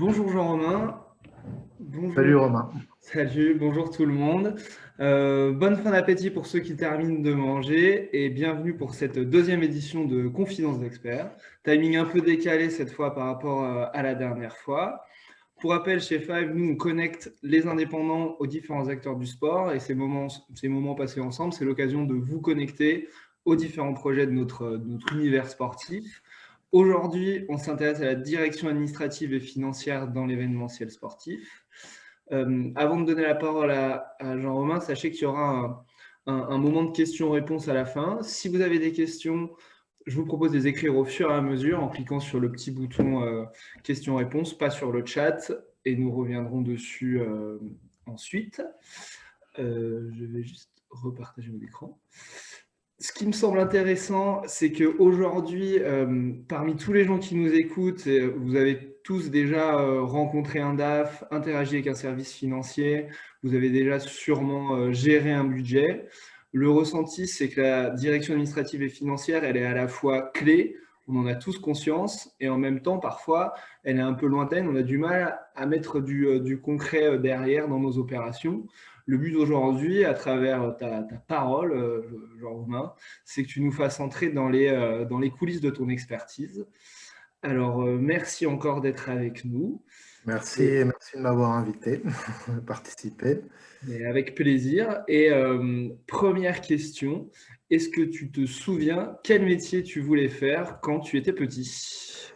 Bonjour Jean-Romain, bonjour, Salut Romain. salut, bonjour tout le monde. Bonne fin d'appétit pour ceux qui terminent de manger et bienvenue pour cette deuxième édition de Confidence d'experts. Timing un peu décalé cette fois par rapport à la dernière fois. Pour rappel, chez Five, nous on connecte les indépendants aux différents acteurs du sport et ces moments passés ensemble, c'est l'occasion de vous connecter aux différents projets de notre univers sportif. Aujourd'hui, on s'intéresse à la direction administrative et financière dans l'événementiel sportif. Avant de donner la parole à Jean-Romain, sachez qu'il y aura un moment de questions-réponses à la fin. Si vous avez des questions, je vous propose de les écrire au fur et à mesure en cliquant sur le petit bouton questions-réponses, pas sur le chat, et nous reviendrons dessus ensuite. Je vais juste repartager mon écran. Ce qui me semble intéressant, c'est qu'aujourd'hui, parmi tous les gens qui nous écoutent, vous avez tous déjà rencontré un DAF, interagi avec un service financier, vous avez déjà sûrement géré un budget. Le ressenti, c'est que la direction administrative et financière, elle est à la fois clé, on en a tous conscience, et en même temps, parfois, elle est un peu lointaine, on a du mal à mettre du concret derrière dans nos opérations. Le but aujourd'hui, à travers ta parole, Jean-Romain, c'est que tu nous fasses entrer dans les coulisses de ton expertise. Alors, merci encore d'être avec nous. Merci, Et, merci de m'avoir invité à participer. mais avec plaisir. Et première question, est-ce que tu te souviens quel métier tu voulais faire quand tu étais petit?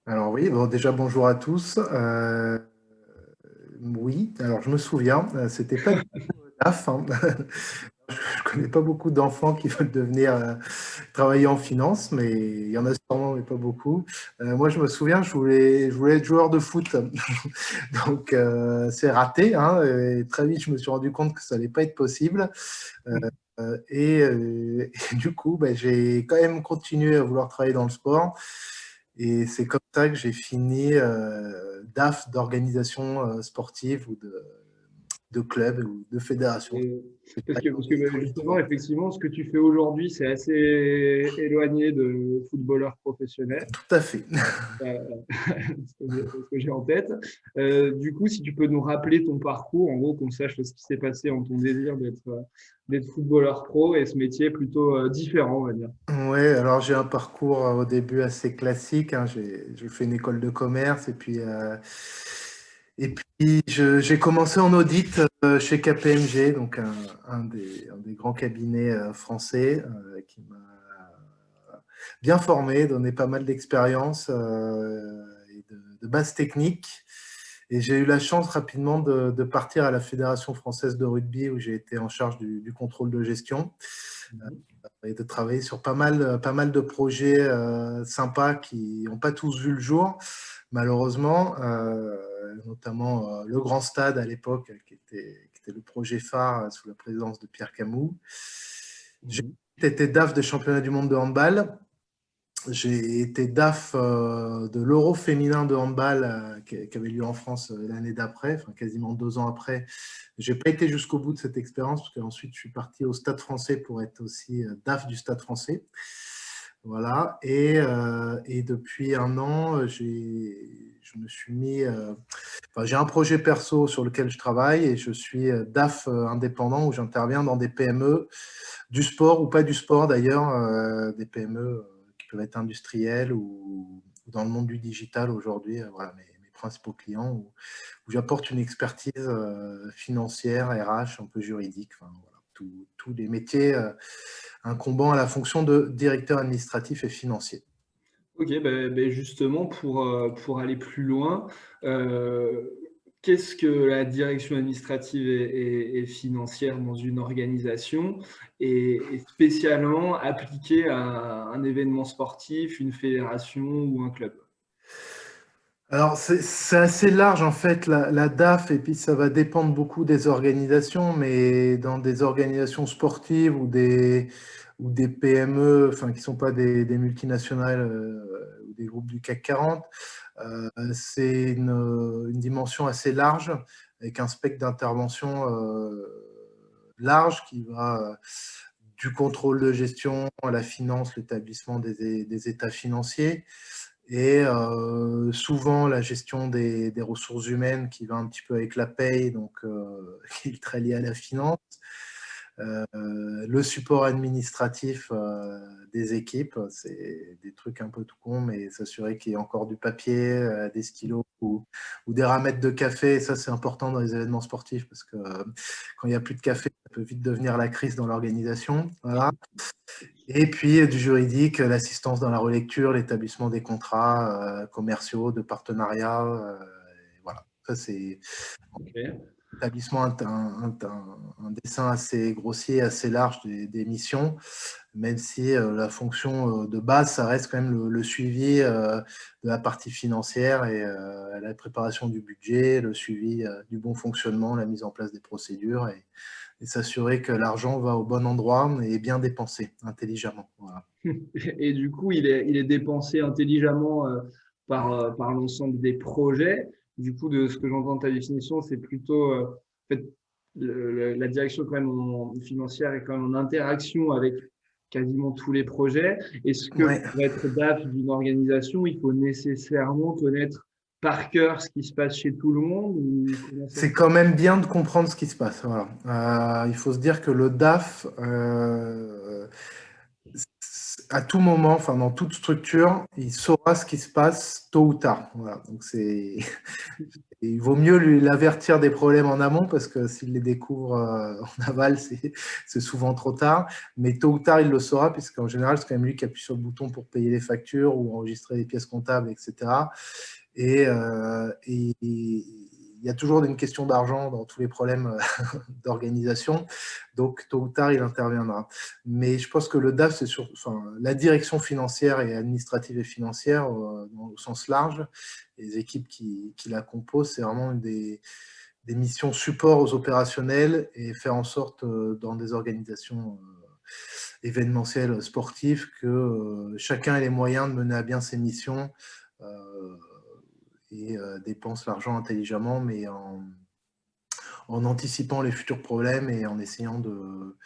Alors oui, bon, déjà bonjour à tous. Oui, alors je me souviens, c'était pas du tout DAF, hein. Je connais pas beaucoup d'enfants qui veulent devenir travailler en finance, mais il y en a sûrement, mais pas beaucoup. Moi, je me souviens, je voulais être joueur de foot, donc c'est raté, hein, et très vite, je me suis rendu compte que ça allait pas être possible. Euh, et du coup, ben, j'ai quand même continué à vouloir travailler dans le sport. Et c'est comme ça que j'ai fini DAF d'organisation sportive ou de club ou de fédération. Et J'ai parce que, travaillé justement, tout. effectivement, ce que tu fais aujourd'hui, c'est assez éloigné de footballeur professionnel. Tout à fait. euh, ce que j'ai en tête. Du coup, si tu peux nous rappeler ton parcours, en gros, qu'on sache ce qui s'est passé en ton désir d'être footballeur pro et ce métier plutôt différent, on va dire. Ouais, alors j'ai un parcours au début assez classique, hein. J'ai fait une école de commerce et puis j'ai commencé en audit chez KPMG, donc un des grands cabinets français qui m'a bien formé, donné pas mal d'expérience et de bases techniques. Et j'ai eu la chance rapidement de partir à la Fédération française de rugby où j'ai été en charge du contrôle de gestion Mhm. et de travailler sur pas mal de projets sympas qui n'ont pas tous vu le jour, malheureusement, notamment le Grand Stade à l'époque, qui était le projet phare sous la présidence de Pierre Camus. J'ai Mhm. été DAF des championnats du monde de handball. J'ai été DAF de l'Euro féminin de handball qui avait lieu en France l'année d'après, enfin quasiment 2 ans après. J'ai pas été jusqu'au bout de cette expérience parce qu'ensuite je suis parti au Stade français pour être aussi DAF du Stade français. Voilà. Et depuis un an, je me suis mis. Enfin, j'ai un projet perso sur lequel je travaille et je suis DAF indépendant où j'interviens dans des PME, du sport ou pas du sport d'ailleurs, des PME qui peuvent être industrielles ou dans le monde du digital aujourd'hui. Voilà mes principaux clients où j'apporte une expertise financière, RH, un peu juridique, enfin, voilà, tous les métiers incombant à la fonction de directeur administratif et financier. Ok, ben justement, pour aller plus loin, euh, qu'est-ce que la direction administrative et financière dans une organisation et spécialement appliquée à un événement sportif, une fédération ou un club? Alors, c'est assez large en fait, la DAF, et puis ça va dépendre beaucoup des organisations, mais dans des organisations sportives ou des PME, enfin qui ne sont pas des multinationales ou des groupes du CAC 40, c'est une dimension assez large, avec un spectre d'intervention large qui va du contrôle de gestion à la finance, l'établissement des états financiers. Et souvent, la gestion des ressources humaines qui va un petit peu avec la paye, donc qui est très lié à la finance. Le support administratif des équipes, c'est des trucs un peu tout con, mais s'assurer qu'il y ait encore du papier, des stylos ou des ramettes de café. Et ça, c'est important dans les événements sportifs parce que quand il n'y a plus de café, ça peut vite devenir la crise dans l'organisation. Voilà. Et puis du juridique, l'assistance dans la relecture, l'établissement des contrats commerciaux, de partenariat. Voilà. Ça, c'est Ok. établissement un dessin assez grossier, assez large des missions, même si la fonction de base, ça reste quand même le suivi de la partie financière et la préparation du budget, le suivi du bon fonctionnement, la mise en place des procédures et s'assurer que l'argent va au bon endroit et est bien dépensé intelligemment. Voilà. Et du coup, il est dépensé intelligemment par l'ensemble des projets. Du coup, de ce que j'entends de ta définition, c'est plutôt en fait, la direction quand même financière est quand même en interaction avec quasiment tous les projets. Est-ce que Ouais. pour être DAF d'une organisation, il faut nécessairement connaître par cœur ce qui se passe chez tout le monde ou comment ça se C'est quand même bien de comprendre ce qui se passe. Voilà. Il faut se dire que le DAF, à tout moment, enfin dans toute structure, il saura ce qui se passe tôt ou tard. Voilà. Donc il vaut mieux l'avertir des problèmes en amont parce que s'il les découvre en aval, c'est souvent trop tard. Mais tôt ou tard, il le saura puisqu'en général, c'est quand même lui qui appuie sur le bouton pour payer les factures ou enregistrer les pièces comptables, etc. Et il y a toujours une question d'argent dans tous les problèmes d'organisation. Donc, tôt ou tard, il interviendra. Mais je pense que le DAF, c'est enfin, la direction financière et administrative et financière, au sens large, les équipes qui la composent, c'est vraiment des missions support aux opérationnels et faire en sorte, dans des organisations événementielles sportives, que chacun ait les moyens de mener à bien ses missions et dépense l'argent intelligemment, mais en anticipant les futurs problèmes et en essayant de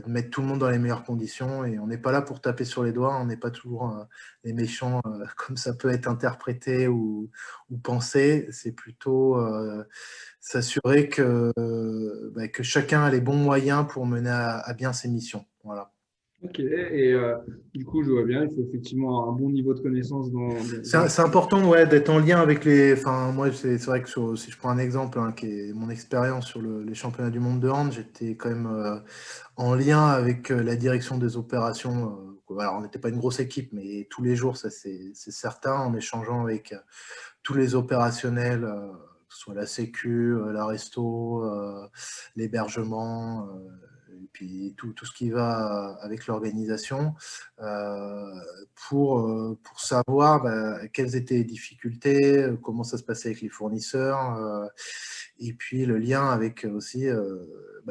mettre tout le monde dans les meilleures conditions. Et on n'est pas là pour taper sur les doigts, on n'est pas toujours les méchants comme ça peut être interprété ou pensé. C'est plutôt s'assurer que chacun a les bons moyens pour mener à bien ses missions. Voilà. Ok, et du coup, je vois bien, il faut effectivement avoir un bon niveau de connaissance C'est important, ouais, d'être en lien avec les. Enfin, moi, c'est vrai que si je prends un exemple, hein, qui est mon expérience sur les championnats du monde de hand, j'étais quand même en lien avec la direction des opérations. Alors, on n'était pas une grosse équipe, mais tous les jours, ça c'est certain, en échangeant avec tous les opérationnels, que ce soit la sécu, la resto, l'hébergement, et puis tout ce qui va avec l'organisation, pour savoir quelles étaient les difficultés, comment ça se passait avec les fournisseurs, et puis le lien avec aussi,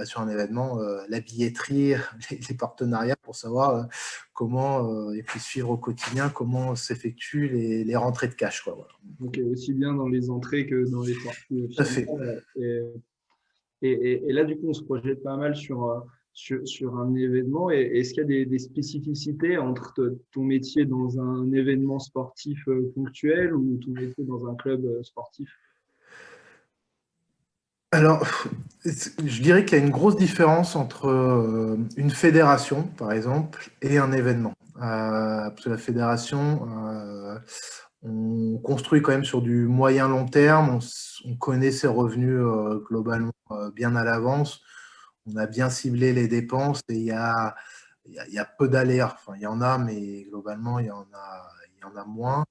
sur un événement, la billetterie, les partenariats pour savoir comment, et puis suivre au quotidien comment s'effectuent les rentrées de cash, quoi, voilà. donc aussi bien dans les entrées que dans les sorties Tout à fait. finales. Et là, du coup, on se projette pas mal sur un événement. Et est-ce qu'il y a des spécificités entre ton métier dans un événement sportif ponctuel ou ton métier dans un club sportif? Alors, je dirais qu'il y a une grosse différence entre une fédération, par exemple, et un événement. Parce que la fédération, on construit quand même sur du moyen long terme, on connaît ses revenus globalement bien à l'avance, on a bien ciblé les dépenses et il y a peu d'aléas. Enfin, il y en a, mais globalement, il y en a moins.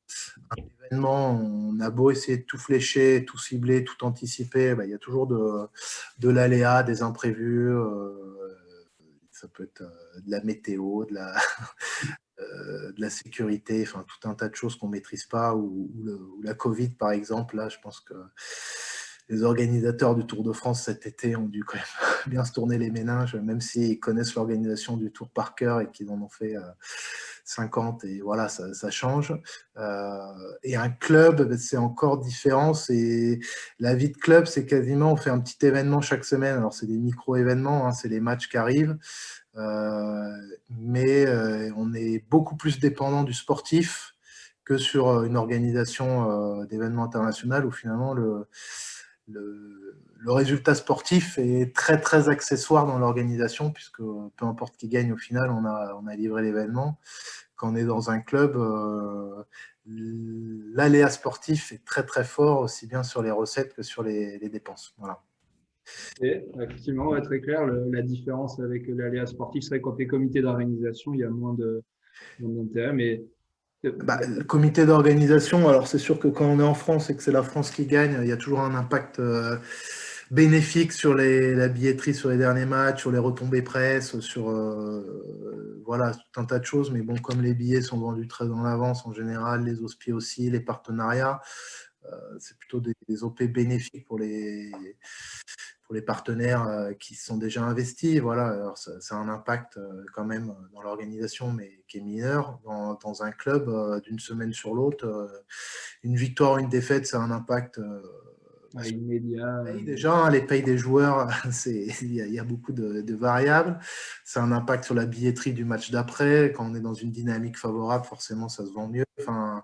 On a beau essayer de tout flécher, tout cibler, tout anticiper, il y a toujours de l'aléa, des imprévus. Ça peut être de la météo, de la sécurité, enfin tout un tas de choses qu'on ne maîtrise pas, ou la Covid par exemple. Là, je pense que les organisateurs du Tour de France cet été ont dû quand même bien se tourner les méninges, même s'ils connaissent l'organisation du Tour par cœur et qu'ils en ont fait 50, et voilà, ça change. Et un club, c'est encore différent. La vie de club, c'est quasiment, on fait un petit événement chaque semaine. Alors, c'est des micro-événements, hein, c'est les matchs qui arrivent. Mais on est beaucoup plus dépendant du sportif que sur une organisation d'événements internationaux où finalement le résultat sportif est très très accessoire dans l'organisation, puisque peu importe qui gagne, au final on a livré l'événement. Quand on est dans un club, l'aléa sportif est très très fort, aussi bien sur les recettes que sur les dépenses. Voilà. Et effectivement, ouais, très clair, la différence avec l'aléa sportif, c'est vrai que quand tu es comité d'organisation, il y a moins d'intérêt, mais Le comité d'organisation, alors c'est sûr que quand on est en France et que c'est la France qui gagne, il y a toujours un impact bénéfique sur la billetterie sur les derniers matchs, sur les retombées presse, sur voilà, tout un tas de choses. Mais bon, comme les billets sont vendus très en avance en général, les hospices aussi, les partenariats, c'est plutôt des OP bénéfiques pour les partenaires qui sont déjà investis. Voilà, alors ça a un impact quand même dans l'organisation, mais qui est mineur. Dans un club, d'une semaine sur l'autre, une victoire, une défaite, ça a un impact immédiat. déjà, hein, les payes des joueurs, il y a beaucoup de variables. C'est un impact sur la billetterie du match d'après. Quand on est dans une dynamique favorable, forcément, ça se vend mieux. Enfin,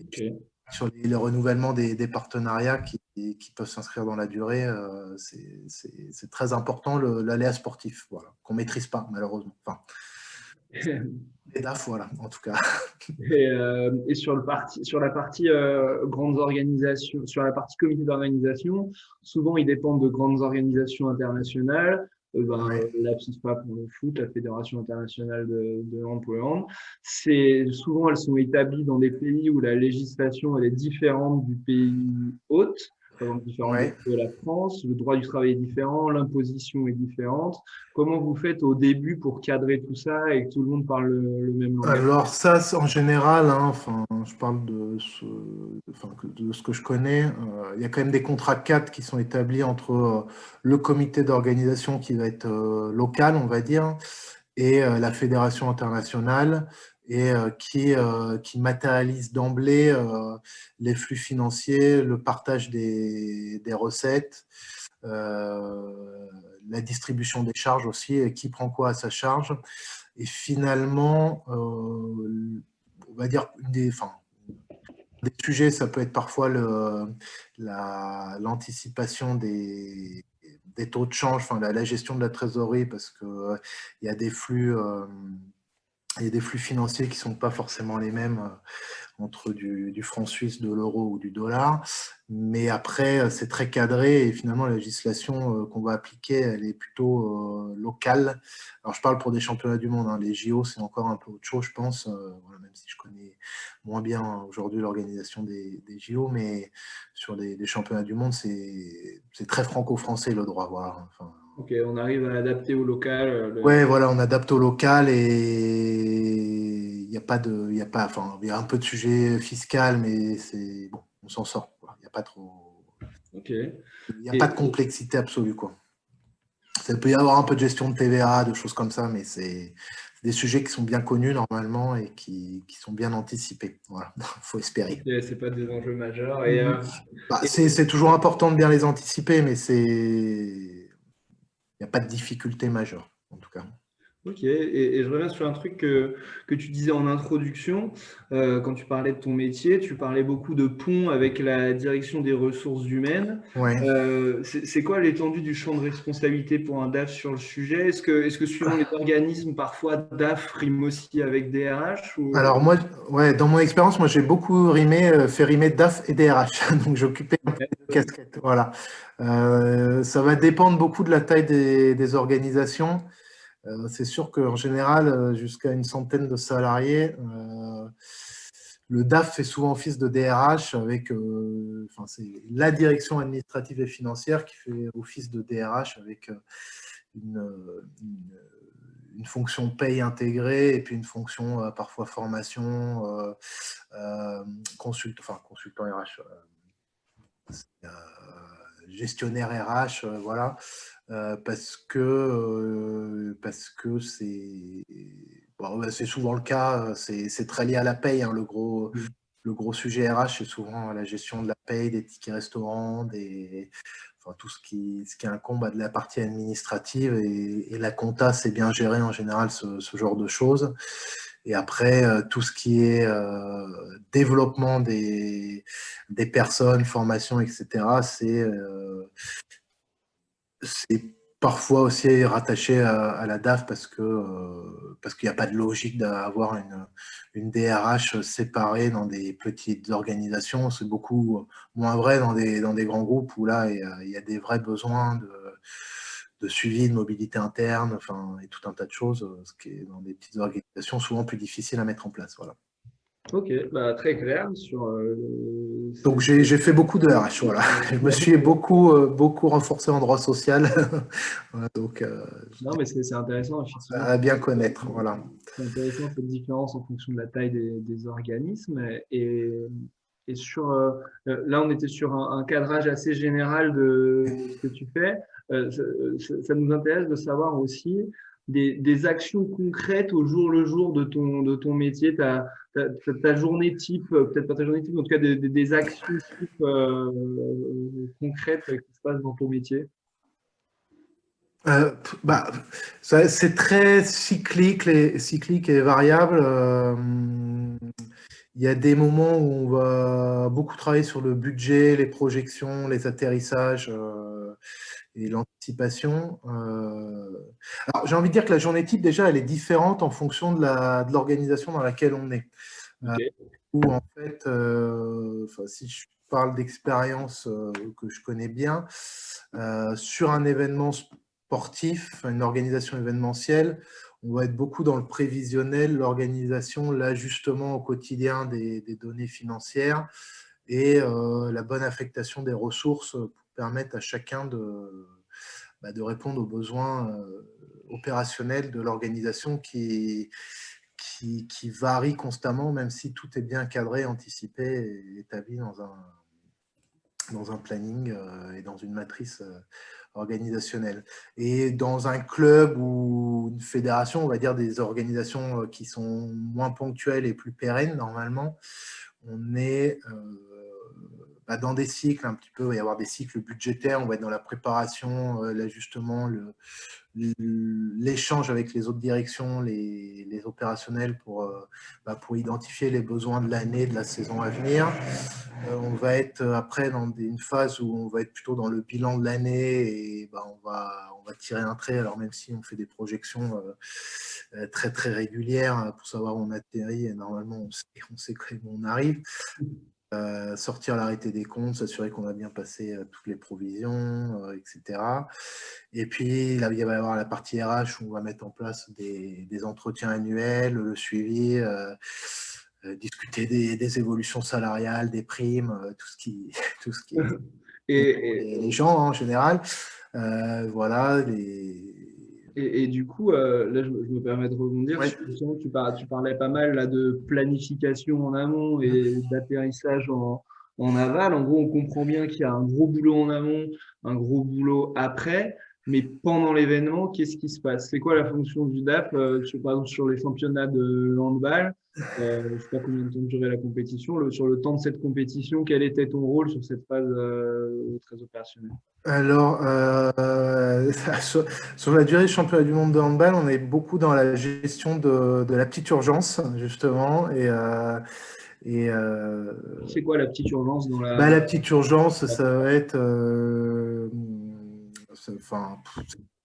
Okay. sur le renouvellement des partenariats qui peuvent s'inscrire dans la durée, c'est très important, l'aléa sportif, voilà, qu'on ne maîtrise pas, malheureusement. Enfin, les DAF, voilà, en tout cas. Et sur la partie grandes organisations, sur la partie comité d'organisation, souvent ils dépendent de grandes organisations internationales, Ouais. la FIFA pour le foot, la Fédération internationale de hand pour le hand. Souvent elles sont établies dans des pays où la législation elle est différente du pays hôte, par exemple différente Ouais. de la France, le droit du travail est différent, l'imposition est différente. Comment vous faites au début pour cadrer tout ça et que tout le monde parle le même langage? Alors ça, en général, hein, enfin, je parle de ce que je connais. Il y a quand même des contrats cadres qui sont établis entre le comité d'organisation qui va être local, on va dire, et la fédération internationale, et qui matérialise d'emblée les flux financiers, le partage des recettes, la distribution des charges aussi, et qui prend quoi à sa charge. Et finalement, on va dire, des sujets, ça peut être parfois l'anticipation des taux de change, enfin, la gestion de la trésorerie, parce qu'il y a des flux, il y a des flux financiers qui ne sont pas forcément les mêmes entre du franc suisse, de l'euro ou du dollar. Mais après, c'est très cadré et finalement, la législation qu'on va appliquer, elle est plutôt locale. Alors, je parle pour des championnats du monde, hein. Les JO, c'est encore un peu autre chose, je pense, voilà, même si je connais moins bien aujourd'hui l'organisation des JO, mais sur des championnats du monde, c'est très franco-français le droit. Voilà. Enfin, Ok, on arrive à l'adapter au local. ouais, voilà, on adapte au local et il y a pas de, il y a pas, enfin, il y a un peu de sujet fiscal, mais c'est bon, on s'en sort, quoi. Il n'y a pas trop, Ok. il y a pas de Et, complexité absolue, quoi. Ça peut y avoir un peu de gestion de TVA, de choses comme ça, mais c'est des sujets qui sont bien connus normalement et qui sont bien anticipés. Voilà, faut ok, espérer. c'est pas des enjeux majeurs. Bah, Et- c'est toujours important de bien les anticiper, mais il n'y a pas de difficulté majeure, en tout cas. Ok, et je reviens sur un truc que tu disais en introduction, quand tu parlais de ton métier, tu parlais beaucoup de ponts avec la direction des ressources humaines. Ouais. C'est quoi l'étendue du champ de responsabilité pour un DAF sur le sujet? Est-ce que suivant les organismes, parfois DAF rime aussi avec DRH ou... Alors moi, ouais, dans mon expérience, moi j'ai beaucoup fait rimer DAF et DRH, donc j'occupais un peu Ouais, les deux casquettes. Voilà. Ça va dépendre beaucoup de la taille des organisations. C'est sûr qu'en général, jusqu'à une centaine de salariés, le DAF fait souvent office de DRH avec, enfin, c'est la direction administrative et financière qui fait office de DRH avec une, une- une fonction paye intégrée et puis une fonction parfois formation, consultant RH, gestionnaire RH, voilà, parce que c'est bon, ouais, c'est souvent le cas, c'est très lié à la paye, hein, le gros sujet RH, c'est souvent la gestion de la paye, des tickets restaurants, enfin, tout ce qui incombe à de la partie administrative, et la compta, c'est bien géré en général ce genre de choses. Et après, tout ce qui est développement des personnes, formation, etc., c'est parfois aussi rattaché à la DAF parce qu'il n'y a pas de logique d'avoir une DRH séparée dans des petites organisations. C'est beaucoup moins vrai dans des grands groupes où là, il y a des vrais besoins de suivi, de mobilité interne, enfin, et tout un tas de choses, ce qui est dans des petites organisations souvent plus difficile à mettre en place. Voilà. Ok, bah, très clair sur Donc j'ai fait beaucoup de RH, voilà. Je me suis beaucoup renforcé en droit social. Voilà, donc Non, mais c'est intéressant, effectivement. à bien connaître, voilà. C'est intéressant cette différence en fonction de la taille des organismes. Et sur, là, on était sur un cadrage assez général de ce que tu fais. Ça nous intéresse de savoir aussi des actions concrètes au jour le jour de ton métier, ta journée type, peut-être pas ta journée type, mais en tout cas des actions type concrètes qui se passent dans ton métier. Bah, c'est très cyclique et variable. Il y a des moments où on va beaucoup travailler sur le budget, les projections, les atterrissages et l'anticipation. Alors, j'ai envie de dire que la journée type, déjà, elle est différente en fonction de l'organisation dans laquelle on est. Ok. Où, en fait, si je parle d'expérience que je connais bien, sur un événement sportif, une organisation événementielle, on va être beaucoup dans le prévisionnel, l'organisation, l'ajustement au quotidien des données financières et la bonne affectation des ressources pour permettre à chacun de répondre aux besoins opérationnels de l'organisation qui varie constamment, même si tout est bien cadré, anticipé et établi dans un planning et dans une matrice organisationnelle. Et dans un club ou une fédération, on va dire des organisations qui sont moins ponctuelles et plus pérennes, normalement, on est dans des cycles un petit peu, il va y avoir des cycles budgétaires, on va être dans la préparation, l'ajustement, l'échange avec les autres directions, les opérationnels pour identifier les besoins de l'année, de la saison à venir. On va être après dans une phase où on va être plutôt dans le bilan de l'année et on va tirer un trait, alors même si on fait des projections très très régulières pour savoir où on atterrit et normalement on sait comment on arrive. Sortir l'arrêté des comptes, s'assurer qu'on a bien passé toutes les provisions, etc. Et puis, là, il va y avoir la partie RH où on va mettre en place des entretiens annuels, le suivi, discuter des évolutions salariales, des primes, tout ce qui est Et, les gens en général. Voilà. et du coup, là, je me permets de rebondir Ouais. sur tu parlais pas mal là, de planification en amont et d'atterrissage en aval. En gros, on comprend bien qu'il y a un gros boulot en amont, un gros boulot après, mais pendant l'événement, qu'est-ce qui se passe? C'est quoi la fonction du DAP? Par exemple, sur les championnats de handball, je ne sais pas combien de temps durait la compétition. Sur le temps de cette compétition, quel était ton rôle sur cette phase très opérationnelle? Alors, sur la durée du championnat du monde de handball, on est beaucoup dans la gestion de la petite urgence, justement. C'est quoi la petite urgence dans La petite urgence, ça va être.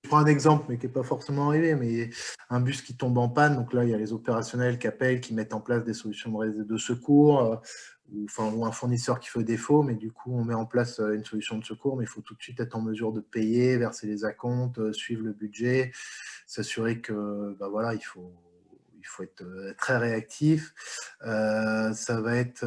Je prends un exemple, mais qui n'est pas forcément arrivé, mais un bus qui tombe en panne. Donc là, il y a les opérationnels qui appellent, qui mettent en place des solutions de secours, ou un fournisseur qui fait défaut, mais du coup, on met en place une solution de secours, mais il faut tout de suite être en mesure de payer, verser les acomptes, suivre le budget, s'assurer que, voilà, il faut être très réactif. Ça va être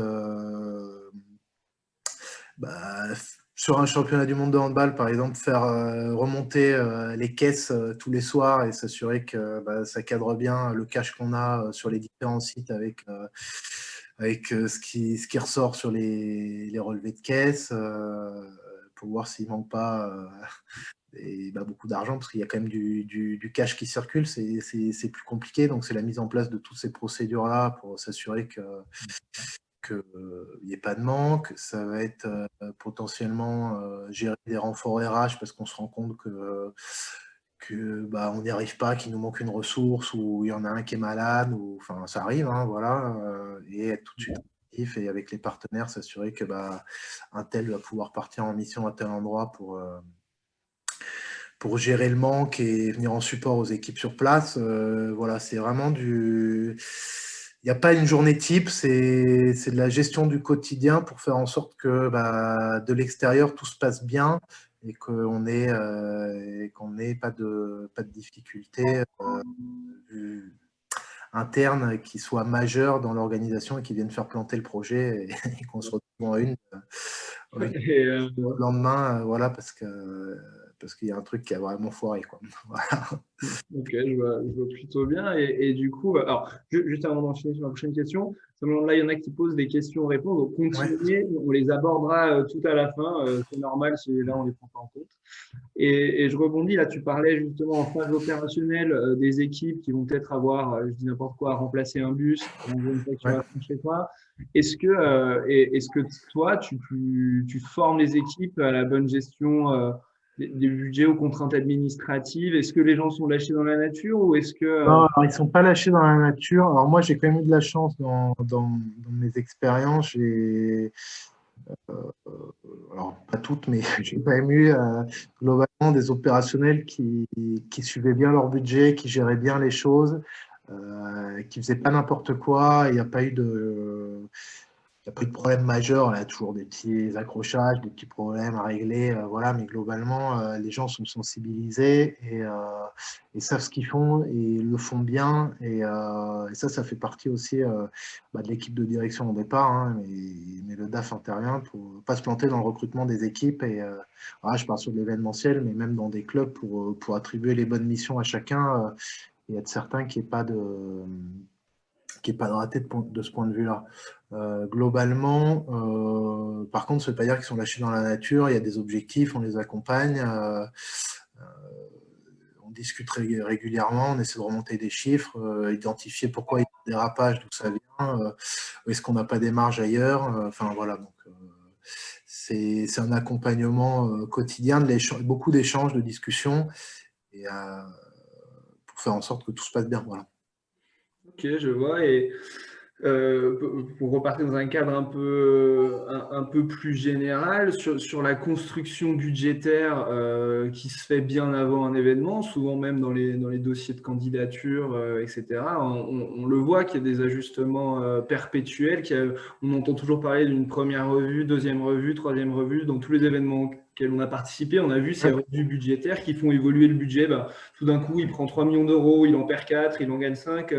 sur un championnat du monde de handball, par exemple, faire remonter les caisses tous les soirs et s'assurer que ça cadre bien le cash qu'on a sur les différents sites avec ce qui ressort sur les relevés de caisse pour voir s'il ne manque pas beaucoup d'argent, parce qu'il y a quand même du cash qui circule, c'est plus compliqué. Donc, c'est la mise en place de toutes ces procédures-là pour s'assurer qu'il n'y ait pas de manque. Ça va être potentiellement gérer des renforts RH parce qu'on se rend compte on n'y arrive pas, qu'il nous manque une ressource ou il y en a un qui est malade, ou enfin ça arrive, hein, voilà, et être tout de suite objectifs et avec les partenaires, s'assurer que un tel va pouvoir partir en mission à tel endroit pour gérer le manque et venir en support aux équipes sur place. Voilà, c'est vraiment du... Il n'y a pas une journée type, c'est de la gestion du quotidien pour faire en sorte que de l'extérieur, tout se passe bien et qu'on n'ait pas de difficultés internes qui soient majeures dans l'organisation et qui viennent faire planter le projet et qu'on se retrouve à une Et, le lendemain, voilà, parce qu'il y a un truc qui a vraiment foiré, quoi. Voilà. Ok, je vois plutôt bien. Et du coup, alors, juste avant d'enchaîner sur la prochaine question, là, il y en a qui posent des questions-réponses. Donc, Ouais. continuez, on les abordera tout à la fin. C'est normal si là, on les prend pas en compte. Et je rebondis, là, tu parlais justement en phase opérationnelle des équipes qui vont peut-être avoir, je dis n'importe quoi, remplacer un bus, envoyer une Ouais. facturation chez toi. Est-ce que toi, tu formes les équipes à la bonne gestion des budgets aux contraintes administratives? Est-ce que les gens sont lâchés dans la nature ou est-ce que... Non, alors, ils ne sont pas lâchés dans la nature. Alors moi, j'ai quand même eu de la chance dans mes expériences. Alors pas toutes, mais j'ai quand même eu globalement des opérationnels qui suivaient bien leur budget, qui géraient bien les choses, qui ne faisaient pas n'importe quoi. Il n'y a pas eu de problème majeur. Il y a toujours des petits accrochages, des petits problèmes à régler, voilà. Mais globalement, les gens sont sensibilisés et savent ce qu'ils font et le font bien. Et ça fait partie aussi de l'équipe de direction au départ, hein, mais le DAF intervient pour ne pas se planter dans le recrutement des équipes. Voilà, je parle sur de l'événementiel, mais même dans des clubs pour attribuer les bonnes missions à chacun et être certain qu'il n'y ait pas de raté de ce point de vue-là. Globalement, par contre, ça ne veut pas dire qu'ils sont lâchés dans la nature. Il y a des objectifs, on les accompagne, on discute régulièrement, on essaie de remonter des chiffres, identifier pourquoi il y a des dérapages, d'où ça vient, est-ce qu'on n'a pas des marges ailleurs. Enfin voilà, donc c'est un accompagnement quotidien, beaucoup d'échanges, de discussions, et, pour faire en sorte que tout se passe bien. Voilà. Ok, je vois. Et pour repartir dans un cadre un peu plus général, sur la construction budgétaire qui se fait bien avant un événement, souvent même dans les dossiers de candidature, etc., on le voit qu'il y a des ajustements perpétuels, on entend toujours parler d'une première revue, deuxième revue, troisième revue. Dans tous les événements auxquels on a participé, on a vu ces revues budgétaires qui font évoluer le budget. Tout d'un coup, il prend 3 millions d'euros, il en perd 4, il en gagne 5.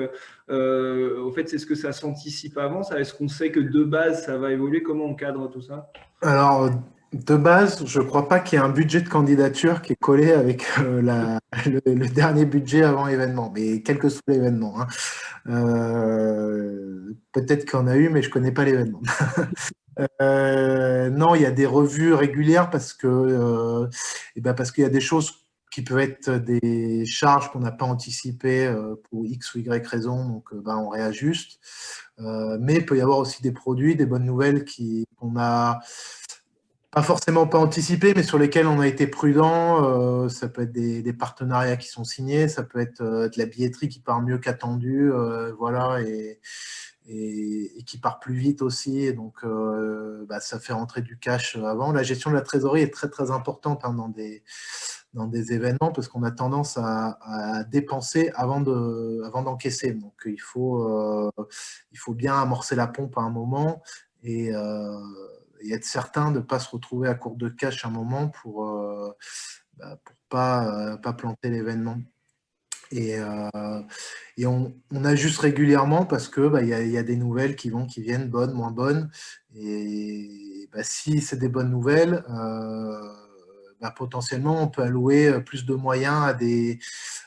En fait, c'est ce que ça s'anticipe avant ça? Est-ce qu'on sait que de base, ça va évoluer? Comment on cadre tout ça? Alors, de base, je ne crois pas qu'il y ait un budget de candidature qui est collé avec le dernier budget avant l'événement, mais quel que soit l'événement, hein. Peut-être qu'il y en a eu, mais je ne connais pas l'événement. Non, il y a des revues régulières parce qu'il y a des choses qui peuvent être des charges qu'on n'a pas anticipées pour X ou Y raison, donc on réajuste. Mais il peut y avoir aussi des produits, des bonnes nouvelles qu'on n'a pas forcément pas anticipées, mais sur lesquelles on a été prudent. Ça peut être des partenariats qui sont signés, ça peut être de la billetterie qui part mieux qu'attendu, voilà, et qui part plus vite aussi. Et donc, ça fait rentrer du cash avant. La gestion de la trésorerie est très, très importante, hein, dans des événements parce qu'on a tendance à dépenser avant d'encaisser. Donc, il faut bien amorcer la pompe à un moment et être certain de ne pas se retrouver à court de cash à un moment pour pas planter l'événement. Et on ajuste régulièrement parce que y a des nouvelles qui viennent, bonnes, moins bonnes. Et si c'est des bonnes nouvelles, potentiellement, on peut allouer plus de moyens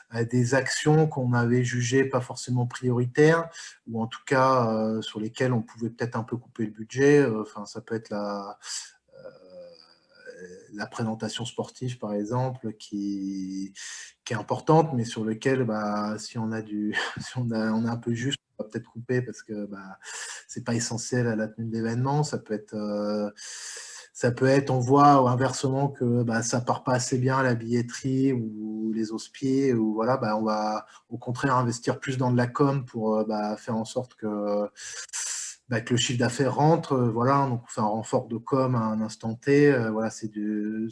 à des actions qu'on avait jugées pas forcément prioritaires, ou en tout cas sur lesquelles on pouvait peut-être un peu couper le budget. Enfin, ça peut être la présentation sportive, par exemple, qui est importante, mais sur lequel, si on a si on a un peu juste, on va peut-être couper parce que c'est pas essentiel à la tenue de l'événement. Ça peut être, on voit inversement que ça part pas assez bien à la billetterie ou les hospiers, ou voilà, on va au contraire investir plus dans de la com pour faire en sorte que que le chiffre d'affaires rentre, voilà, donc on fait un renfort de com à un instant T, voilà, c'est de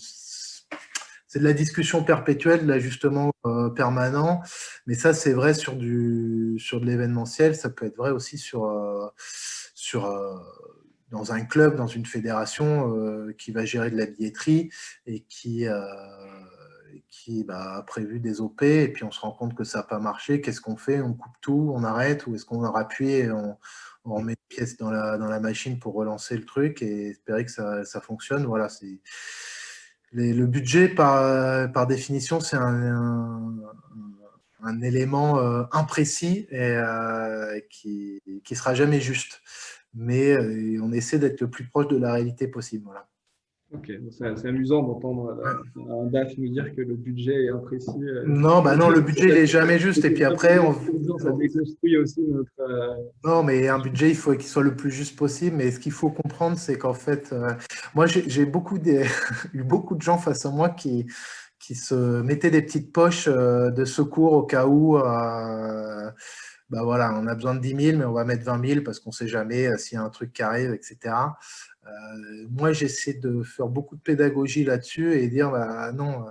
la discussion perpétuelle, de l'ajustement permanent, mais ça c'est vrai sur de l'événementiel, ça peut être vrai aussi dans un club, dans une fédération qui va gérer de la billetterie et qui a prévu des OP, et puis on se rend compte que ça n'a pas marché. Qu'est-ce qu'on fait? On coupe tout, on arrête, ou est-ce qu'on leur appuie et on remet une pièce dans la machine pour relancer le truc et espérer que ça fonctionne? Voilà, le budget, par définition, c'est un élément imprécis et qui ne sera jamais juste. Mais on essaie d'être le plus proche de la réalité possible. Voilà. Ok, c'est amusant d'entendre un DAF nous dire que le budget est imprécis. Non, non, le budget, il n'est jamais juste. Et puis après, ça déconstruit aussi notre. Non, mais un budget, il faut qu'il soit le plus juste possible. Mais ce qu'il faut comprendre, c'est qu'en fait, moi, j'ai eu beaucoup de gens face à moi qui se mettaient des petites poches de secours au cas où voilà, on a besoin de 10 000, mais on va mettre 20 000 parce qu'on ne sait jamais s'il y a un truc qui arrive, etc. Moi, j'essaie de faire beaucoup de pédagogie là-dessus et dire non,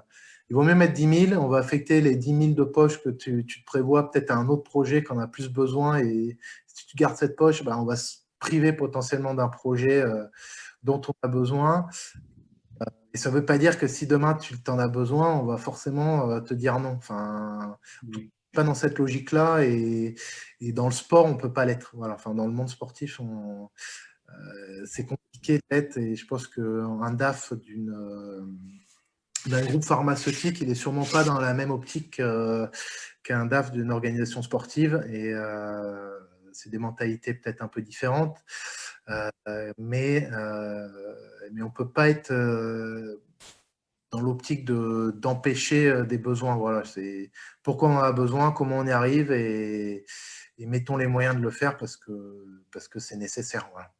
il vaut mieux mettre 10 000, on va affecter les 10 000 de poche que tu te prévois peut-être à un autre projet qu'on a plus besoin, et si tu gardes cette poche, on va se priver potentiellement d'un projet dont on a besoin. Et ça ne veut pas dire que si demain tu en as besoin, on va forcément te dire non. Enfin, pas dans cette logique-là, et dans le sport, on ne peut pas l'être. Voilà. Enfin, dans le monde sportif, c'est compliqué d'être, et je pense qu'un DAF d'un groupe pharmaceutique, il n'est sûrement pas dans la même optique qu'un DAF d'une organisation sportive, et c'est des mentalités peut-être un peu différentes, mais on ne peut pas être dans l'optique d'empêcher des besoins. Voilà, c'est pourquoi on en a besoin, comment on y arrive, et mettons les moyens de le faire parce que c'est nécessaire. Voilà.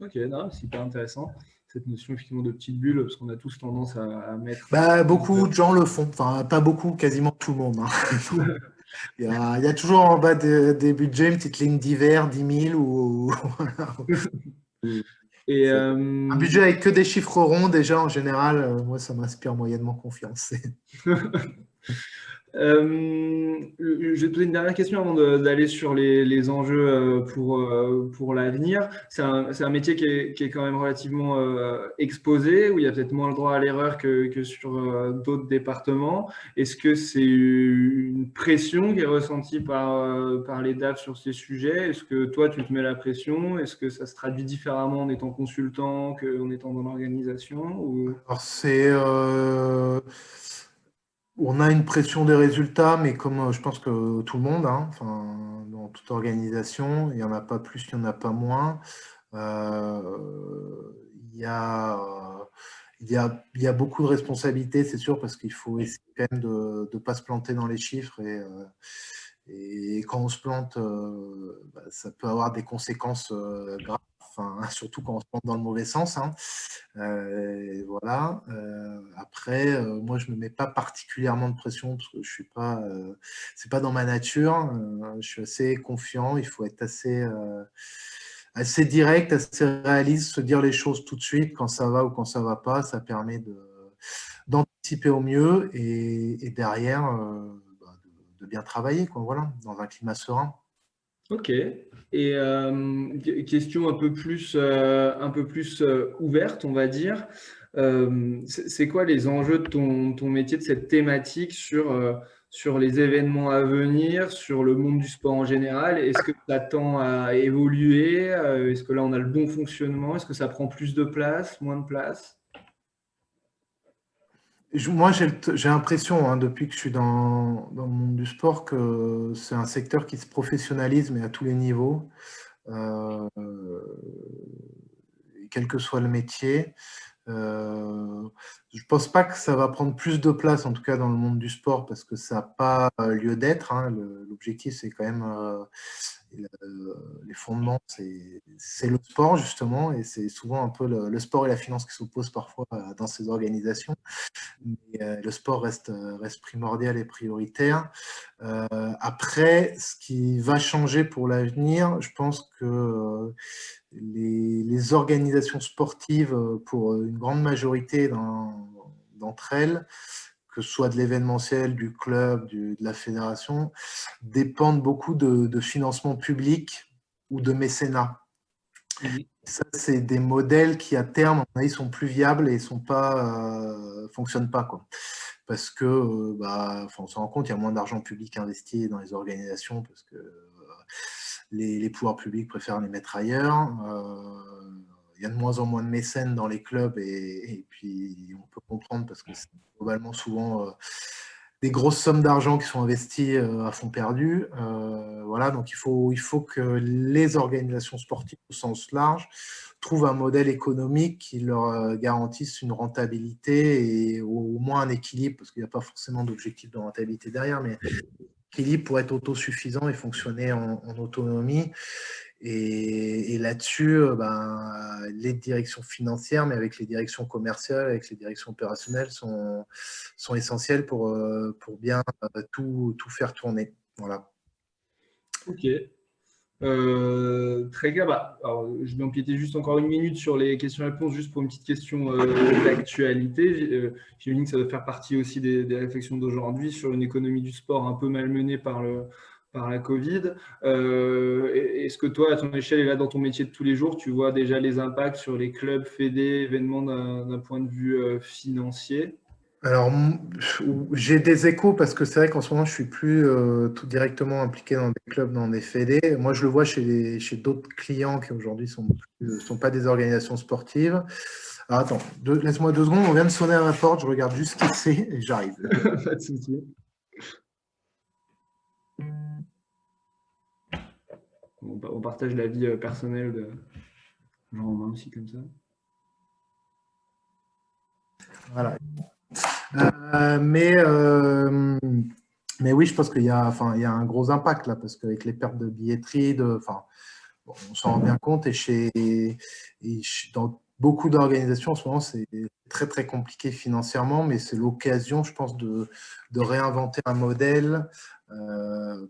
Ok, non, super intéressant. Cette notion effectivement de petite bulle, parce qu'on a tous tendance à mettre. Beaucoup de gens le font, enfin pas beaucoup, quasiment tout le monde. Hein. Il y a toujours en bas des budgets une petite ligne d'hiver, 10 000 ou voilà. Et un budget avec que des chiffres ronds, déjà en général, moi ça m'inspire moyennement confiance. Je vais te poser une dernière question avant d'aller sur les enjeux pour l'avenir. C'est un métier qui est quand même relativement exposé, où il y a peut-être moins le droit à l'erreur que sur d'autres départements. Est-ce que c'est une pression qui est ressentie par les DAF sur ces sujets? Est-ce que toi, tu te mets la pression? Est-ce que ça se traduit différemment en étant consultant qu'en étant dans l'organisation Alors on a une pression des résultats, mais comme je pense que tout le monde, hein, enfin, dans toute organisation, il n'y en a pas plus, il n'y en a pas moins. Il y a beaucoup de responsabilités, c'est sûr, parce qu'il faut essayer quand même de ne pas se planter dans les chiffres. Et quand on se plante, ça peut avoir des conséquences graves, enfin, surtout quand on se plante dans le mauvais sens. Hein. Voilà. Après, moi, je ne me mets pas particulièrement de pression parce que je suis pas, c'est pas dans ma nature. Je suis assez confiant. Il faut être assez direct, assez réaliste, se dire les choses tout de suite quand ça va ou quand ça va pas. Ça permet d'anticiper au mieux et derrière de bien travailler, quoi, voilà, dans un climat serein. Ok. Et question un peu plus ouverte, on va dire. C'est quoi les enjeux de ton métier, de cette thématique sur les événements à venir, sur le monde du sport en général? Est-ce que ça tend à évoluer? Est-ce que là, on a le bon fonctionnement? Est-ce que ça prend plus de place, moins de place? Moi, j'ai l'impression, hein, depuis que je suis dans le monde du sport, que c'est un secteur qui se professionnalise, mais à tous les niveaux, quel que soit le métier. Je ne pense pas que ça va prendre plus de place, en tout cas dans le monde du sport, parce que ça n'a pas lieu d'être. Hein. L'objectif, c'est quand même les fondements, c'est le sport, justement, et c'est souvent un peu le sport et la finance qui s'opposent parfois dans ces organisations. Mais le sport reste primordial et prioritaire. Après, ce qui va changer pour l'avenir, je pense que les organisations sportives, pour une grande majorité d'entre elles, que ce soit de l'événementiel, du club, de la fédération, dépendent beaucoup de financement public ou de mécénat. Mhm. Ça, c'est des modèles qui, à terme, sont plus viables et fonctionnent pas, quoi. Parce que, on se rend compte, il y a moins d'argent public investi dans les organisations parce que les pouvoirs publics préfèrent les mettre ailleurs. Il y a de moins en moins de mécènes dans les clubs et puis on peut comprendre parce que c'est globalement souvent des grosses sommes d'argent qui sont investies à fond perdu. Voilà, donc il faut que les organisations sportives au sens large trouvent un modèle économique qui leur garantisse une rentabilité et au moins un équilibre, parce qu'il n'y a pas forcément d'objectif de rentabilité derrière, mais équilibre pour être autosuffisant et fonctionner en autonomie. Et là-dessus, les directions financières, mais avec les directions commerciales, avec les directions opérationnelles, sont essentielles pour bien tout faire tourner. Voilà. Ok. Très clair. Alors, je vais empiéter juste encore une minute sur les questions-réponses, juste pour une petite question d'actualité. J'imagine que ça doit faire partie aussi des réflexions d'aujourd'hui sur une économie du sport un peu malmenée par la Covid. Est-ce que toi, à ton échelle et là dans ton métier de tous les jours, tu vois déjà les impacts sur les clubs, fédés, événements d'un point de vue financier? Alors, j'ai des échos parce que c'est vrai qu'en ce moment, je suis plus tout directement impliqué dans des clubs, dans des fédés. Moi, je le vois chez d'autres clients qui aujourd'hui sont pas des organisations sportives. Alors, attends, laisse-moi 2 secondes. On vient de sonner à la porte. Je regarde juste ce qui c'est et j'arrive. Pas de souci. On partage la vie personnelle de Jean-Romain aussi comme ça. Voilà. Mais oui, je pense qu'il y a, il y a un gros impact là, parce qu'avec les pertes de billetterie, on s'en rend bien compte. Dans beaucoup d'organisations, en ce moment, c'est très, très compliqué financièrement, mais c'est l'occasion, je pense, de réinventer un modèle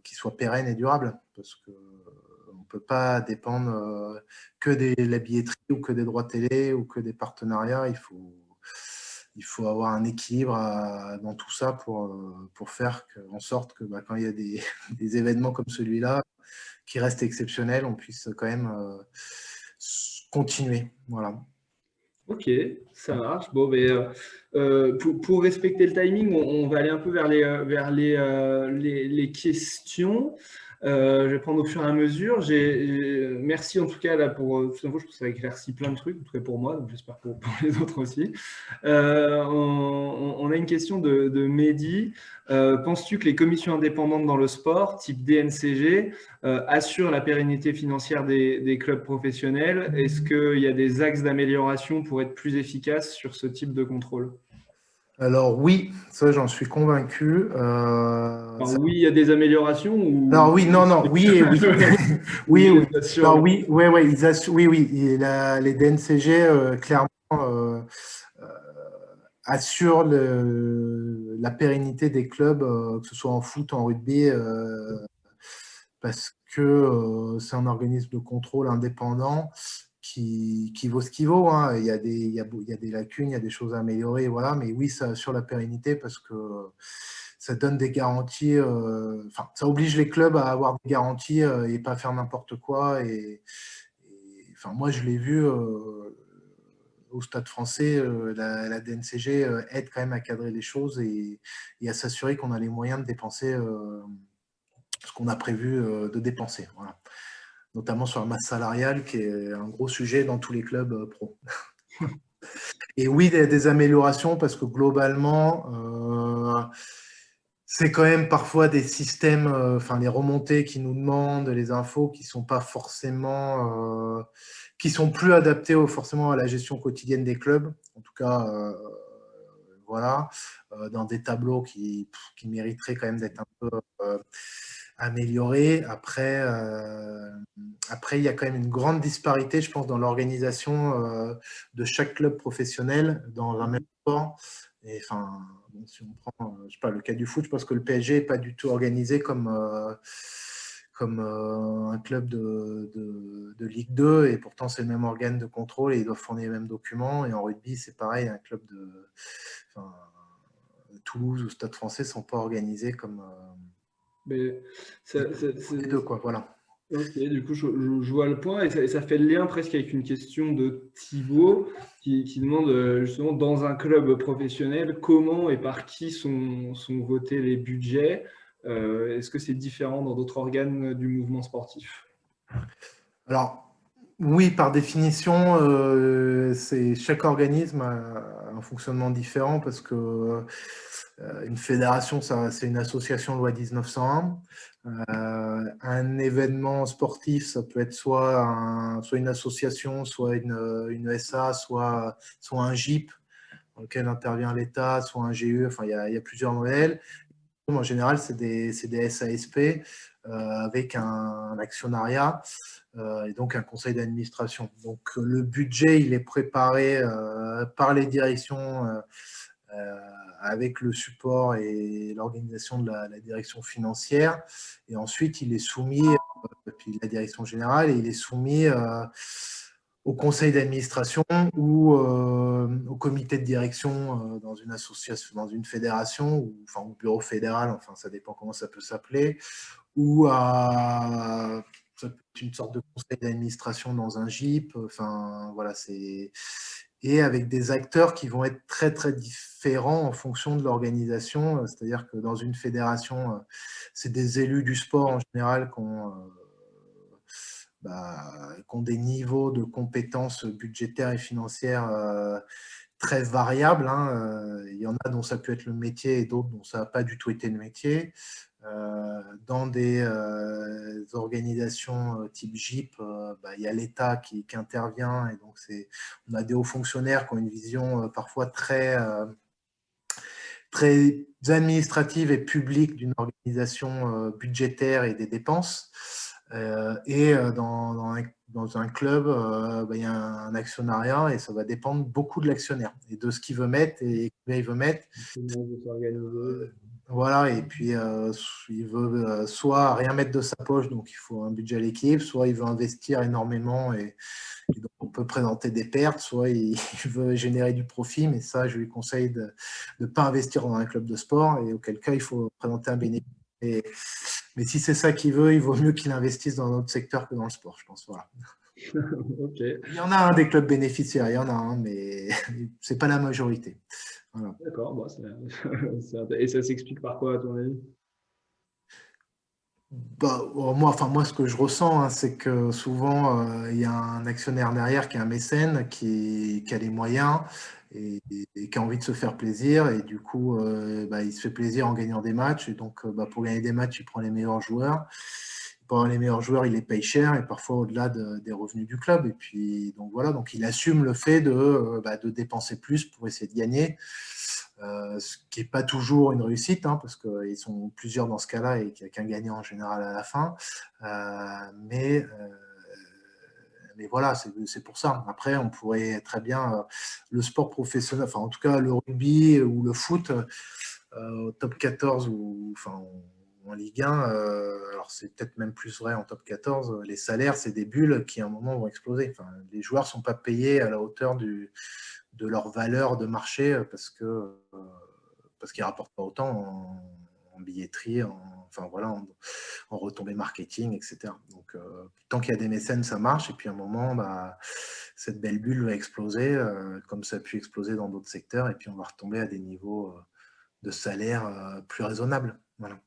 qui soit pérenne et durable, parce qu'on ne peut pas dépendre que de la billetterie ou que des droits télé ou que des partenariats. Il faut avoir un équilibre dans tout ça pour faire en sorte que quand il y a des événements comme celui-là, qui restent exceptionnels, on puisse quand même continuer. Voilà. Ok, ça marche. Bon, pour respecter le timing, on va aller un peu vers les questions. Je vais prendre au fur et à mesure. Merci en tout cas là pour toute info. Je pense que ça a éclairci plein de trucs, en tout cas pour moi, donc j'espère pour les autres aussi. On a une question de Mehdi. Penses-tu que les commissions indépendantes dans le sport, type DNCG, assurent la pérennité financière des clubs professionnels? Est-ce qu'il y a des axes d'amélioration pour être plus efficace sur ce type de contrôle? Alors oui, ça j'en suis convaincu. Alors, oui, il y a des améliorations Alors ou oui, non, non, oui et oui. Oui et obligé oui. d'assurer? Alors oui, ouais, ouais, oui, oui. Les DNCG, clairement, euh, assurent la pérennité des clubs, que ce soit en foot, en rugby, parce que c'est un organisme de contrôle indépendant qui vaut ce qu'il vaut, hein. Il y a des lacunes, il y a des choses à améliorer, voilà. Mais oui, ça assure la pérennité parce que ça donne des garanties, ça oblige les clubs à avoir des garanties et pas faire n'importe quoi. Moi, je l'ai vu au Stade français, la DNCG aide quand même à cadrer les choses et à s'assurer qu'on a les moyens de dépenser ce qu'on a prévu de dépenser. Voilà. Notamment sur la masse salariale, qui est un gros sujet dans tous les clubs pro. Et oui, il y a des améliorations parce que globalement, c'est quand même parfois des systèmes, les remontées qui nous demandent, les infos qui sont pas forcément, qui sont plus adaptées forcément à la gestion quotidienne des clubs. En tout cas, voilà, dans des tableaux qui mériteraient quand même d'être un peu améliorer. Après, il y a quand même une grande disparité, je pense, dans l'organisation de chaque club professionnel dans un même sport. Et enfin, bon, si on prend, je sais pas, le cas du foot, je pense que le PSG n'est pas du tout organisé comme un club de Ligue 2, et pourtant c'est le même organe de contrôle et ils doivent fournir les mêmes documents. Et en rugby, c'est pareil, un club enfin, Toulouse ou Stade Français ne sont pas organisés comme Mais les deux, quoi. Voilà. ok, du coup, je vois le point et ça fait le lien presque avec une question de Thibaut qui demande justement dans un club professionnel comment et par qui sont votés les budgets. Est-ce que c'est différent dans d'autres organes du mouvement sportif? Alors, oui, par définition, chaque organisme a un fonctionnement différent parce que une fédération, c'est une association loi 1901. Un événement sportif, ça peut être soit une association, soit une SA, soit un GIP dans lequel intervient l'État, soit un GE. Enfin, il y a plusieurs modèles. En général, c'est des SASP avec un actionnariat et donc un conseil d'administration. Donc, le budget, il est préparé par les directions avec le support et l'organisation de la direction financière. Et ensuite, il est soumis, puis la direction générale, et il est soumis au conseil d'administration ou au comité de direction dans une association, dans une fédération, ou enfin, au bureau fédéral, enfin, ça dépend comment ça peut s'appeler, ou à une sorte de conseil d'administration dans un GIP. Enfin, voilà, et avec des acteurs qui vont être très, très différents en fonction de l'organisation. C'est-à-dire que dans une fédération, c'est des élus du sport en général qui ont des niveaux de compétences budgétaires et financières très variables. Il y en a dont ça peut être le métier et d'autres dont ça n'a pas du tout été le métier. Dans des organisations type GIP, il y a l'État qui intervient, et donc on a des hauts fonctionnaires qui ont une vision parfois très administrative et publique d'une organisation budgétaire et des dépenses. Et dans un club, il y a un actionnariat et ça va dépendre beaucoup de l'actionnaire et de ce qu'il veut mettre et combien il veut mettre. Voilà, et puis il veut soit rien mettre de sa poche, donc il faut un budget à l'équipe, soit il veut investir énormément et donc on peut présenter des pertes, soit il veut générer du profit, mais ça, je lui conseille de ne pas investir dans un club de sport, et auquel cas, il faut présenter un bénéfice. Mais si c'est ça qu'il veut, il vaut mieux qu'il investisse dans un autre secteur que dans le sport, je pense. Voilà. Ok. Il y en a des clubs bénéficiaires, il y en a, mais ce n'est pas la majorité. Voilà. D'accord, bon, et ça s'explique par quoi à ton avis? Moi, ce que je ressens, c'est que souvent, il y a un actionnaire derrière qui est un mécène, qui a les moyens et qui a envie de se faire plaisir. Et du coup, il se fait plaisir en gagnant des matchs. Et donc, pour gagner des matchs, il prend les meilleurs joueurs. Pour avoir les meilleurs joueurs, il les paye cher et parfois au-delà des revenus du club. Et puis, donc voilà, donc il assume le fait de dépenser plus pour essayer de gagner. Ce qui n'est pas toujours une réussite, parce qu'ils sont plusieurs dans ce cas-là et qu'il n'y a qu'un gagnant en général à la fin. Mais voilà, c'est pour ça. Après, on pourrait très bien, le sport professionnel, enfin en tout cas le rugby ou le foot, au top 14 ou enfin en Ligue 1, alors c'est peut-être même plus vrai en top 14, les salaires, c'est des bulles qui à un moment vont exploser. Enfin, les joueurs ne sont pas payés à la hauteur de leur valeur de marché parce qu'ils ne rapportent pas autant en billetterie, en retombées marketing, etc. Donc, tant qu'il y a des mécènes, ça marche. Et puis, à un moment, cette belle bulle va exploser, comme ça a pu exploser dans d'autres secteurs. Et puis, on va retomber à des niveaux de salaire plus raisonnables. Voilà.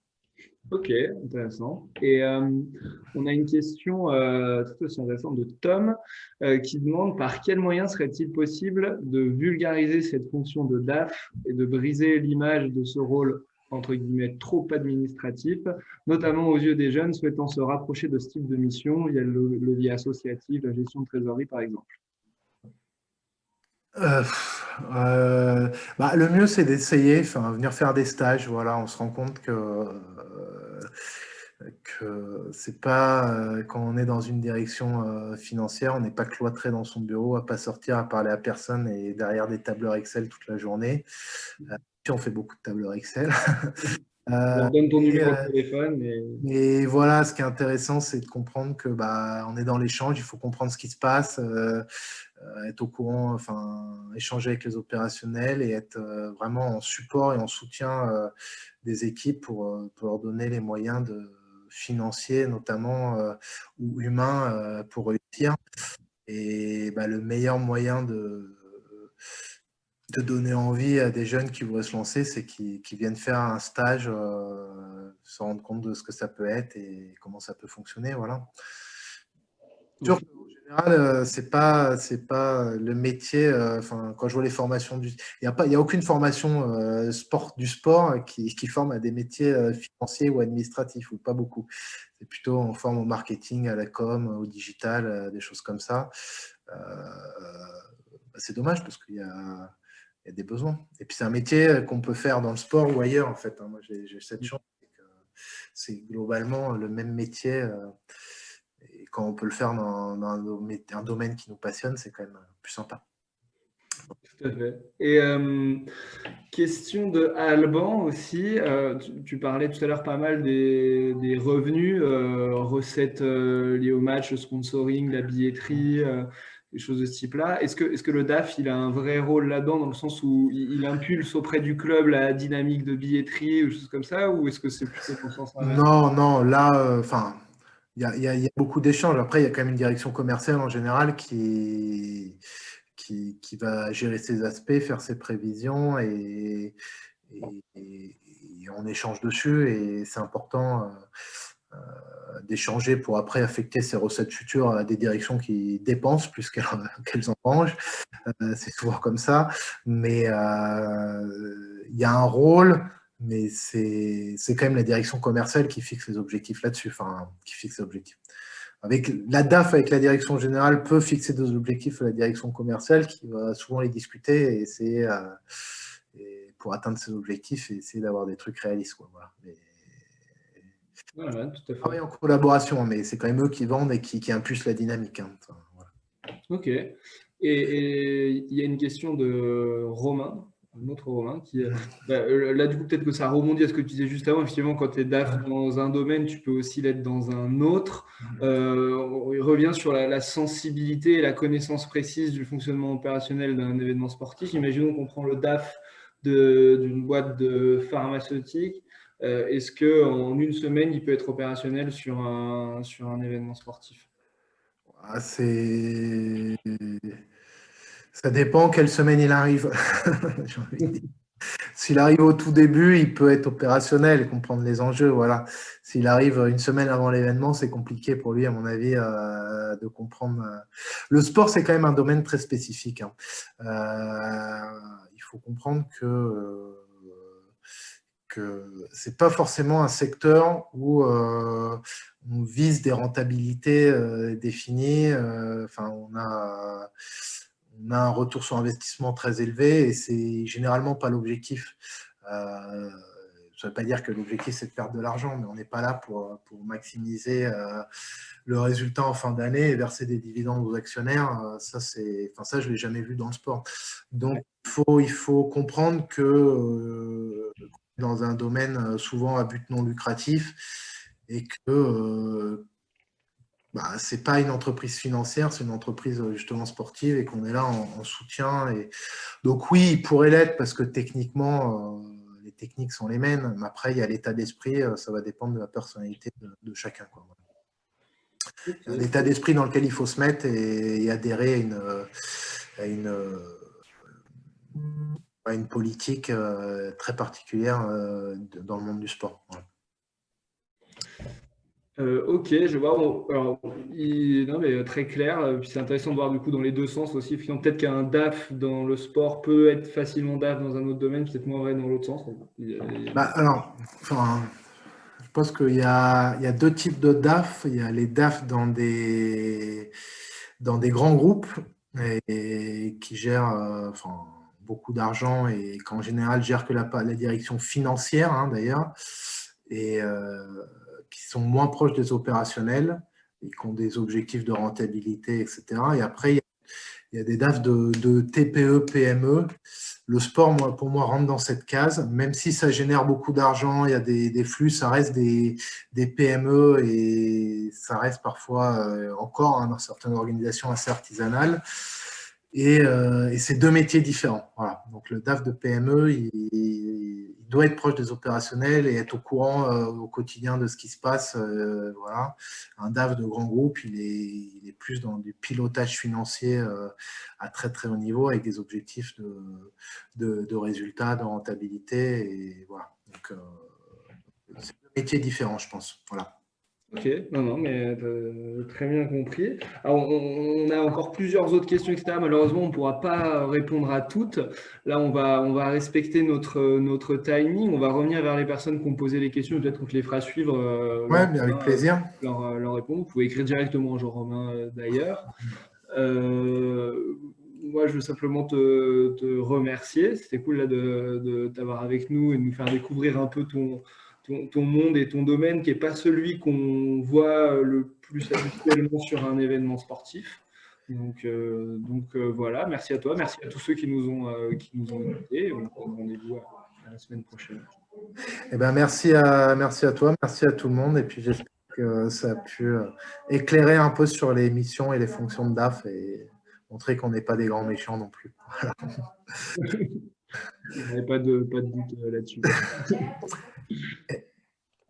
Ok, intéressant. Et on a une question tout aussi intéressante de Tom qui demande par quels moyens serait-il possible de vulgariser cette fonction de DAF et de briser l'image de ce rôle entre guillemets trop administratif, notamment aux yeux des jeunes souhaitant se rapprocher de ce type de mission via le levier associatif, la gestion de trésorerie par exemple. Le mieux, c'est d'essayer, venir faire des stages. Voilà, on se rend compte que que c'est pas quand on est dans une direction financière, on n'est pas cloîtré dans son bureau à pas sortir, à parler à personne et derrière des tableurs Excel toute la journée. Puis on fait beaucoup de tableurs Excel. On te donne ton Et, numéro de téléphone et mais voilà, ce qui est intéressant, c'est de comprendre que on est dans l'échange, il faut comprendre ce qui se passe, être au courant, enfin, échanger avec les opérationnels et être vraiment en support et en soutien des équipes pour leur donner les moyens financiers, notamment, ou humains, pour réussir. Et le meilleur moyen de donner envie à des jeunes qui voudraient se lancer, c'est qu'ils viennent faire un stage, se rendre compte de ce que ça peut être et comment ça peut fonctionner. Voilà. Sûr qu'en général, c'est pas le métier. Enfin, quand je vois les formations il y a aucune formation du sport qui forme à des métiers financiers ou administratifs, ou pas beaucoup. C'est plutôt on forme au marketing, à la com, au digital, des choses comme ça. C'est dommage parce qu'il y a des besoins. Et puis c'est un métier qu'on peut faire dans le sport ou ailleurs en fait. Moi j'ai cette chance. C'est globalement le même métier. Et quand on peut le faire dans un domaine qui nous passionne, c'est quand même plus sympa. tout à fait. Et question de Alban aussi. Tu parlais tout à l'heure pas mal des revenus, recettes liées au match, le sponsoring, la billetterie, des choses de ce type-là. Est-ce que le DAF, il a un vrai rôle là-dedans, dans le sens où il impulse auprès du club la dynamique de billetterie ou des choses comme ça, ou est-ce que c'est plutôt dans le sens inverse? Non, non, là, enfin, il y a beaucoup d'échanges. Après, il y a quand même une direction commerciale en général qui va gérer ces aspects, faire ses prévisions et on échange dessus. Et c'est important d'échanger pour après affecter ces recettes futures à des directions qui dépensent plus qu'elles engrangent. C'est souvent comme ça. Mais il y a un rôle, mais c'est quand même la direction commerciale qui fixe les objectifs là-dessus, enfin, qui fixe les objectifs. Avec la DAF, avec la direction générale, peut fixer des objectifs à la direction commerciale qui va souvent les discuter et essayer pour atteindre ces objectifs et essayer d'avoir des trucs réalistes, quoi. Voilà. Voilà, tout à Travailler fait. en collaboration, mais c'est quand même eux qui vendent et qui impulsent la dynamique. Enfin, voilà. Ok. Et il y a une question de Romain, un autre Romain, là, du coup, peut-être que ça rebondit à ce que tu disais juste avant. Effectivement, quand tu es DAF dans un domaine, tu peux aussi l'être dans un autre. Il revient sur la sensibilité et la connaissance précise du fonctionnement opérationnel d'un événement sportif. Imaginons qu'on prend le DAF d'une boîte de pharmaceutique. Est-ce qu'en une semaine, il peut être opérationnel sur un événement sportif? Ça dépend quelle semaine il arrive. S'il arrive au tout début, il peut être opérationnel et comprendre les enjeux. Voilà. S'il arrive une semaine avant l'événement, c'est compliqué pour lui, à mon avis, de comprendre. Le sport, c'est quand même un domaine très spécifique. Il faut comprendre que c'est pas forcément un secteur où on vise des rentabilités définies. Enfin, on a un retour sur investissement très élevé et c'est généralement pas l'objectif. Ça ne veut pas dire que l'objectif c'est de perdre de l'argent, mais on n'est pas là pour maximiser le résultat en fin d'année et verser des dividendes aux actionnaires. Ça, je l'ai jamais vu dans le sport. Donc, il faut comprendre que dans un domaine souvent à but non lucratif et que c'est pas une entreprise financière, c'est une entreprise justement sportive et qu'on est là en soutien. Et donc oui, il pourrait l'être parce que techniquement, les techniques sont les mêmes. Mais après, il y a l'état d'esprit, ça va dépendre de la personnalité de chacun, quoi. Il y a un état d'esprit dans lequel il faut se mettre et adhérer à une politique très particulière dans le monde du sport. Voilà. Ok, je vois. Bon, alors, non, mais très clair. Puis c'est intéressant de voir du coup dans les deux sens aussi. Finalement, peut-être qu'un DAF dans le sport peut être facilement DAF dans un autre domaine, peut-être moins vrai dans l'autre sens. Alors, enfin, je pense qu'il y a deux types de DAF. Il y a les DAF dans des grands groupes et qui gèrent enfin, beaucoup d'argent et qu'en général gèrent que la direction financière, d'ailleurs, et qui sont moins proches des opérationnels et qui ont des objectifs de rentabilité, etc. Et après, il y a des DAF de TPE, PME. Le sport, pour moi, rentre dans cette case. Même si ça génère beaucoup d'argent, il y a des flux, ça reste des PME et ça reste parfois encore dans certaines organisations assez artisanales. Et c'est deux métiers différents. Voilà. Donc, le DAF de PME, il doit être proche des opérationnels et être au courant au quotidien de ce qui se passe. Voilà. Un DAF de grand groupe, il est plus dans du pilotage financier à très, très haut niveau avec des objectifs de résultats, de rentabilité. Et voilà. Donc, c'est deux métiers différents, je pense. Voilà. Ok, non, mais très bien compris. Alors, on a encore plusieurs autres questions, etc. Malheureusement, on ne pourra pas répondre à toutes. Là, on va respecter notre timing. On va revenir vers les personnes qui ont posé les questions. Peut-être qu'on te les fera suivre. Ouais, mais avec plaisir. Leur répondre. Vous pouvez écrire directement à Jean-Romain d'ailleurs. Moi, je veux simplement te remercier. C'était cool là, de t'avoir avec nous et de nous faire découvrir un peu ton monde et ton domaine qui n'est pas celui qu'on voit le plus habituellement sur un événement sportif. Donc voilà, merci à toi, merci à tous ceux qui nous ont invités. On se donne rendez-vous à la semaine prochaine. Eh ben, merci à toi, merci à tout le monde. Et puis j'espère que ça a pu éclairer un peu sur les missions et les fonctions de DAF et montrer qu'on n'est pas des grands méchants non plus. Voilà. Il n'y avait pas de doute là-dessus.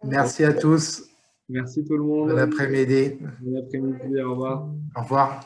Merci à tous. Merci tout le monde. Bon après-midi. Bon après-midi, au revoir. Au revoir.